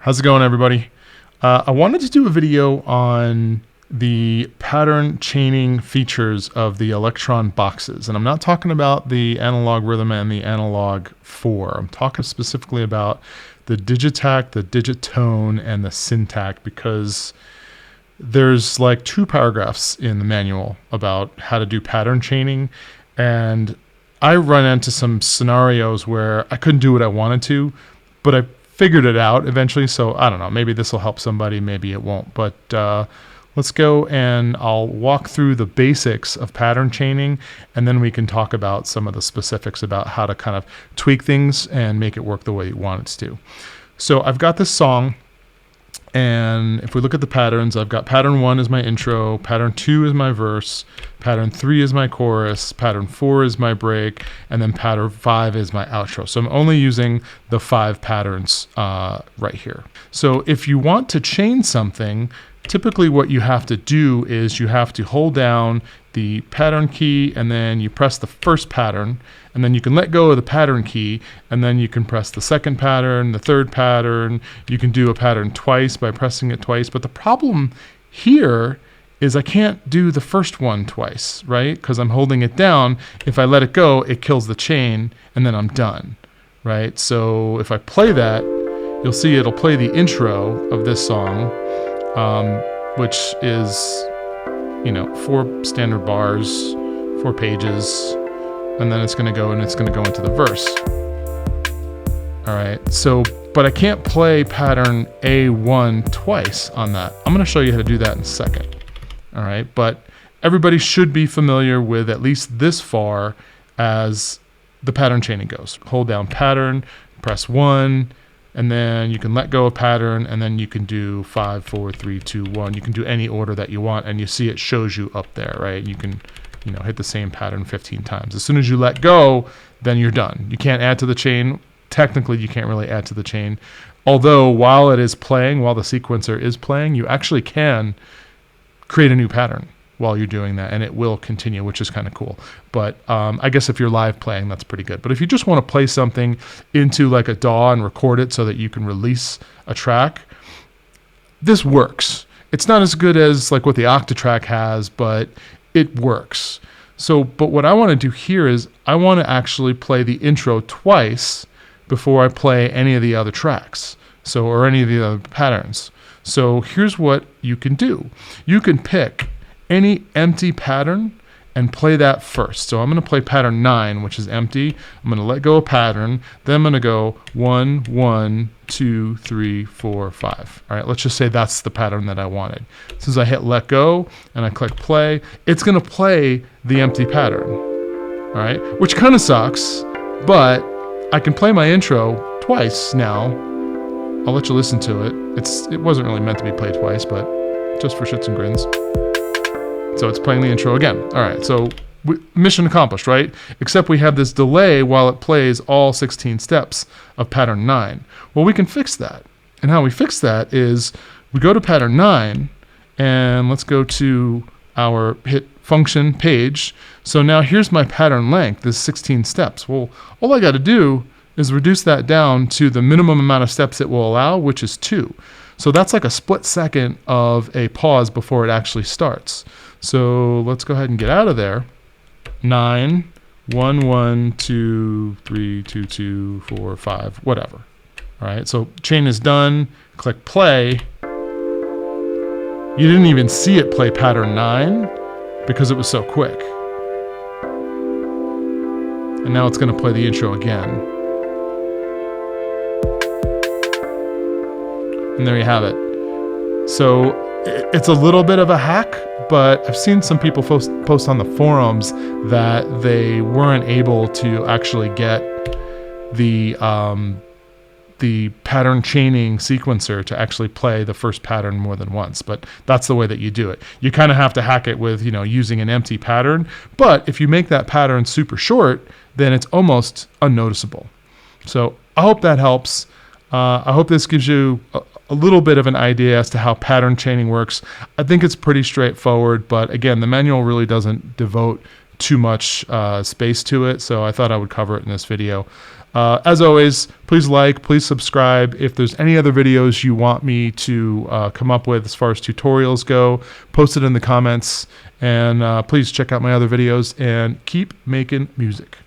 How's it going, everybody? I wanted to do a video on the pattern chaining features of the Elektron boxes. And I'm not talking about the analog rhythm and the analog 4. I'm talking specifically about the Digitakt, the Digitone, and the Syntakt, because there's like 2 paragraphs in the manual about how to do pattern chaining. And I run into some scenarios where I couldn't do what I wanted to, but I figured it out eventually. So I don't know, maybe this will help somebody, maybe it won't. But let's go and I'll walk through the basics of pattern chaining, and then we can talk about some of the specifics about how to kind of tweak things and make it work the way you want it to. So I've got this song, and if we look at the patterns, I've got pattern 1 is my intro, pattern 2 is my verse, pattern 3 is my chorus, pattern 4 is my break, and then pattern 5 is my outro. So I'm only using the 5 patterns right here. So if you want to chain something, typically what you have to do is you have to hold down the pattern key, and then you press the first pattern, and then you can let go of the pattern key, and then you can press the second pattern, the third pattern. You can do a pattern twice by pressing it twice. But the problem here is I can't do the first one twice, right? Because I'm holding it down. If I let it go, it kills the chain, and then I'm done, right? So if I play that, you'll see it'll play the intro of this song, which is, 4 standard bars, 4 pages, and then it's going to go into the verse. All right, so, but I can't play pattern A1 twice on that. I'm going to show you how to do that in a second. All right, but everybody should be familiar with at least this far as the pattern chaining goes. Hold down pattern, press 1, and then you can let go of pattern, and then you can do 5, 4, 3, 2, 1. You can do any order that you want, and you see it shows you up there, right? You can, hit the same pattern 15 times. As soon as you let go, then you're done. You can't add to the chain. Technically, you can't really add to the chain. Although while it is playing, while the sequencer is playing, you actually can create a new pattern while you're doing that, and it will continue, which is kind of cool. But I guess if you're live playing, that's pretty good. But if you just want to play something into like a DAW and record it so that you can release a track, this works. It's not as good as like what the Octatrack has, but it works. So, but what I want to do here is I want to actually play the intro twice before I play any of the other tracks, so, or any of the other patterns. So here's what you can do. You can pick any empty pattern and play that first. So I'm going to play pattern 9, which is empty. I'm going to let go of pattern. Then I'm going to go 1, 1, 2, 3, 4, 5. All right, let's just say that's the pattern that I wanted. As soon as I hit let go and I click play, it's going to play the empty pattern. All right, which kind of sucks, but I can play my intro twice now. I'll let you listen to it. It wasn't really meant to be played twice, but just for shits and grins. So it's playing the intro again. All right, so mission accomplished, right? Except we have this delay while it plays all 16 steps of pattern 9. Well, we can fix that. And how we fix that is we go to pattern 9, and let's go to our hit function page. So now here's my pattern length, this 16 steps. Well, all I got to do is reduce that down to the minimum amount of steps it will allow, which is 2. So that's like a split second of a pause before it actually starts. So let's go ahead and get out of there. 9, 1, 1, 2, 3, 2, 2, 4, 5, whatever. All right, so chain is done. Click play. You didn't even see it play pattern 9 because it was so quick. And now it's going to play the intro again. And there you have it. So it's a little bit of a hack, but I've seen some people post on the forums that they weren't able to actually get the pattern chaining sequencer to actually play the first pattern more than once. But that's the way that you do it. You kind of have to hack it with, using an empty pattern. But if you make that pattern super short, then it's almost unnoticeable. So I hope that helps. I hope this gives you a little bit of an idea as to how pattern chaining works. I think it's pretty straightforward, but again, the manual really doesn't devote too much space to it, so I thought I would cover it in this video. As always, please like, please subscribe. If there's any other videos you want me to come up with as far as tutorials go, post it in the comments. And please check out my other videos and keep making music.